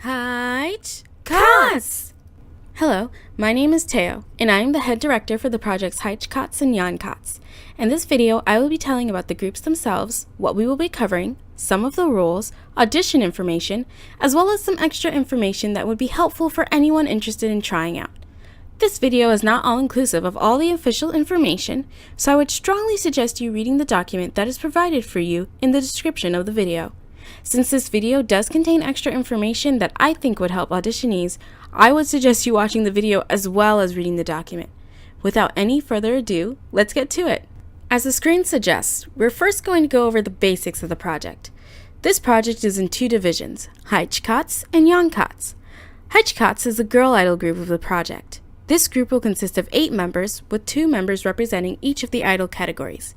Haichi Katsu! Hello, my name is Teo, and I am the head director for the projects Haichi Katsu and Aikatsu. In this video, I will be telling about the groups themselves, what we will be covering, some of the rules, audition information, as well as some extra information that would be helpful for anyone interested in trying out. This video is not all-inclusive of all the official information, so I would strongly suggest you reading the document that is provided for you in the description of the video. Since this video does contain extra information that I think would help auditionees, I would suggest you watching the video as well as reading the document. Without any further ado, let's get to it. As the screen suggests, we're first going to go over the basics of the project. This project is in two divisions, Haichi Katsu and Aikatsu. Haichi Katsu is the girl idol group of the project. This group will consist of 8 members, with 2 members representing each of the idol categories.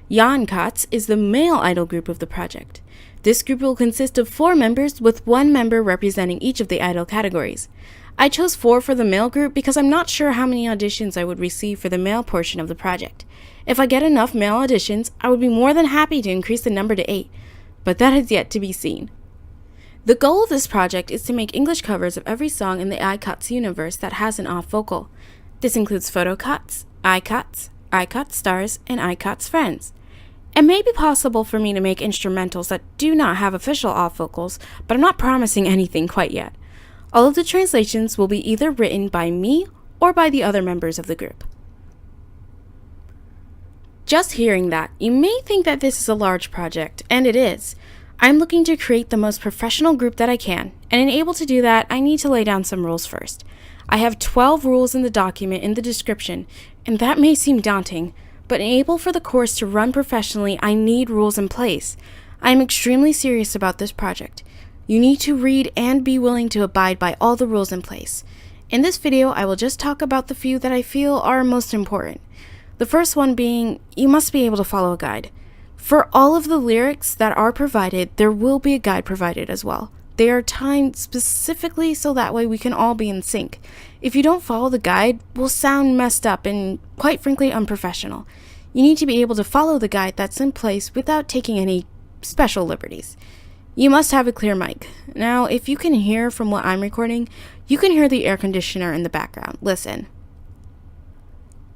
Aikatsu is the male idol group of the project. This group will consist of 4 members, with 1 member representing each of the idol categories. I chose 4 for the male group because I'm not sure how many auditions I would receive for the male portion of the project. If I get enough male auditions, I would be more than happy to increase the number to 8, but that is yet to be seen. The goal of this project is to make English covers of every song in the Aikatsu universe that has an off vocal. This includes photo cuts, Aikatsu, Aikatsu stars, and Aikatsu friends. It may be possible for me to make instrumentals that do not have official off vocals, but I'm not promising anything quite yet. All of the translations will be either written by me or by the other members of the group. Just hearing that, you may think that this is a large project, and it is. I'm looking to create the most professional group that I can, and in able to do that, I need to lay down some rules first. I have 12 rules in the document in the description, and that may seem daunting, but in able for the course to run professionally, I need rules in place. I am extremely serious about this project. You need to read and be willing to abide by all the rules in place. In this video, I will just talk about the few that I feel are most important. The first one being, you must be able to follow a guide. For all of the lyrics that are provided, there will be a guide provided as well. They are timed specifically so that way we can all be in sync. If you don't follow the guide, we'll sound messed up and, quite frankly, unprofessional. You need to be able to follow the guide that's in place without taking any special liberties. You must have a clear mic. Now, if you can hear from what I'm recording, you can hear the air conditioner in the background. Listen.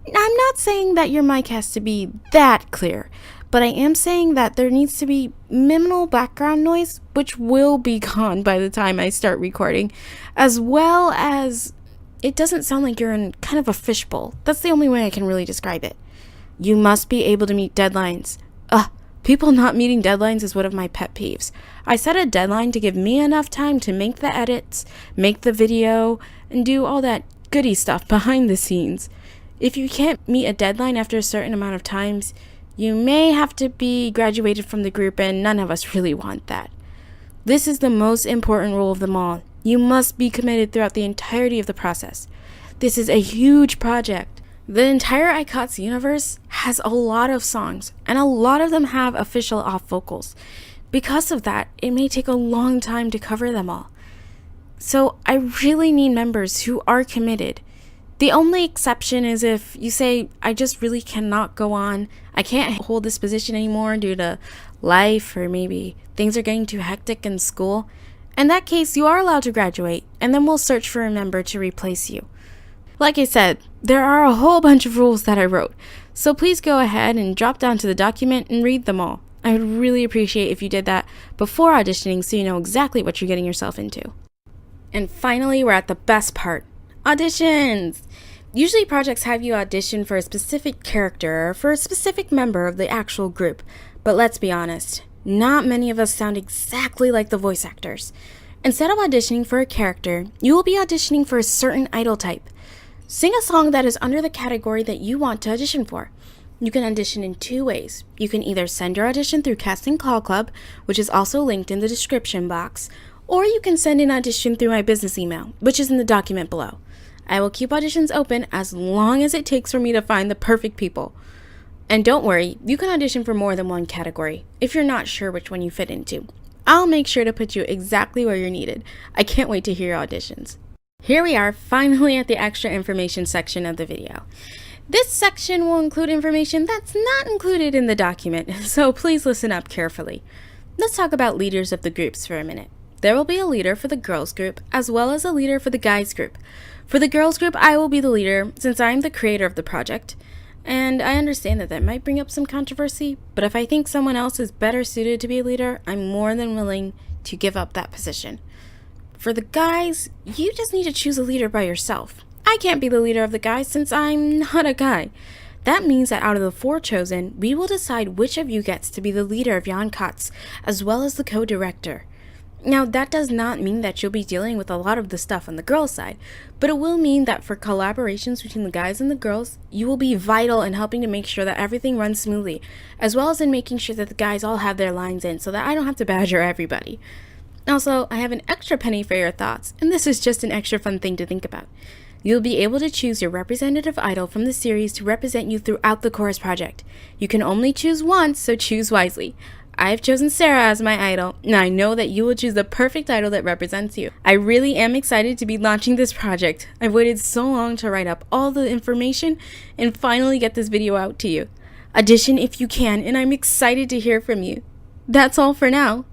I'm not saying that your mic has to be that clear, but I am saying that there needs to be minimal background noise, which will be gone by the time I start recording, as well as it doesn't sound like you're in kind of a fishbowl. That's the only way I can really describe it. You must be able to meet deadlines. People not meeting deadlines is one of my pet peeves. I set a deadline to give me enough time to make the edits, make the video, and do all that goody stuff behind the scenes. If you can't meet a deadline after a certain amount of times, you may have to be graduated from the group, and none of us really want that. This is the most important rule of them all. You must be committed throughout the entirety of the process. This is a huge project. The entire Aikatsu universe has a lot of songs, and a lot of them have official off vocals. Because of that, it may take a long time to cover them all. So I really need members who are committed. The only exception is if you say, I just really cannot go on, I can't hold this position anymore due to life, or maybe things are getting too hectic in school. In that case, you are allowed to graduate, and then we'll search for a member to replace you. Like I said, there are a whole bunch of rules that I wrote, so please go ahead and drop down to the document and read them all. I would really appreciate if you did that before auditioning so you know exactly what you're getting yourself into. And finally, we're at the best part. Auditions! Usually projects have you audition for a specific character or for a specific member of the actual group, but let's be honest, not many of us sound exactly like the voice actors. Instead of auditioning for a character, you will be auditioning for a certain idol type. Sing a song that is under the category that you want to audition for. You can audition in 2 ways. You can either send your audition through Casting Call Club, which is also linked in the description box, or you can send an audition through my business email, which is in the document below. I will keep auditions open as long as it takes for me to find the perfect people. And don't worry, you can audition for more than one category if you're not sure which one you fit into. I'll make sure to put you exactly where you're needed. I can't wait to hear your auditions. Here we are, finally at the extra information section of the video. This section will include information that's not included in the document, so please listen up carefully. Let's talk about leaders of the groups for a minute. There will be a leader for the girls group as well as a leader for the guys group. For the girls group, I will be the leader since I'm the creator of the project. And I understand that might bring up some controversy, but if I think someone else is better suited to be a leader, I'm more than willing to give up that position. For the guys, you just need to choose a leader by yourself. I can't be the leader of the guys since I'm not a guy. That means that out of the 4 chosen, we will decide which of you gets to be the leader of Aikatsu, as well as the co-director. Now, that does not mean that you'll be dealing with a lot of the stuff on the girls' side, but it will mean that for collaborations between the guys and the girls, you will be vital in helping to make sure that everything runs smoothly, as well as in making sure that the guys all have their lines in so that I don't have to badger everybody. Also, I have an extra penny for your thoughts, and this is just an extra fun thing to think about. You'll be able to choose your representative idol from the series to represent you throughout the chorus project. You can only choose once, so choose wisely. I've chosen Sarah as my idol, and I know that you will choose the perfect idol that represents you. I really am excited to be launching this project. I've waited so long to write up all the information and finally get this video out to you. Audition if you can, and I'm excited to hear from you. That's all for now.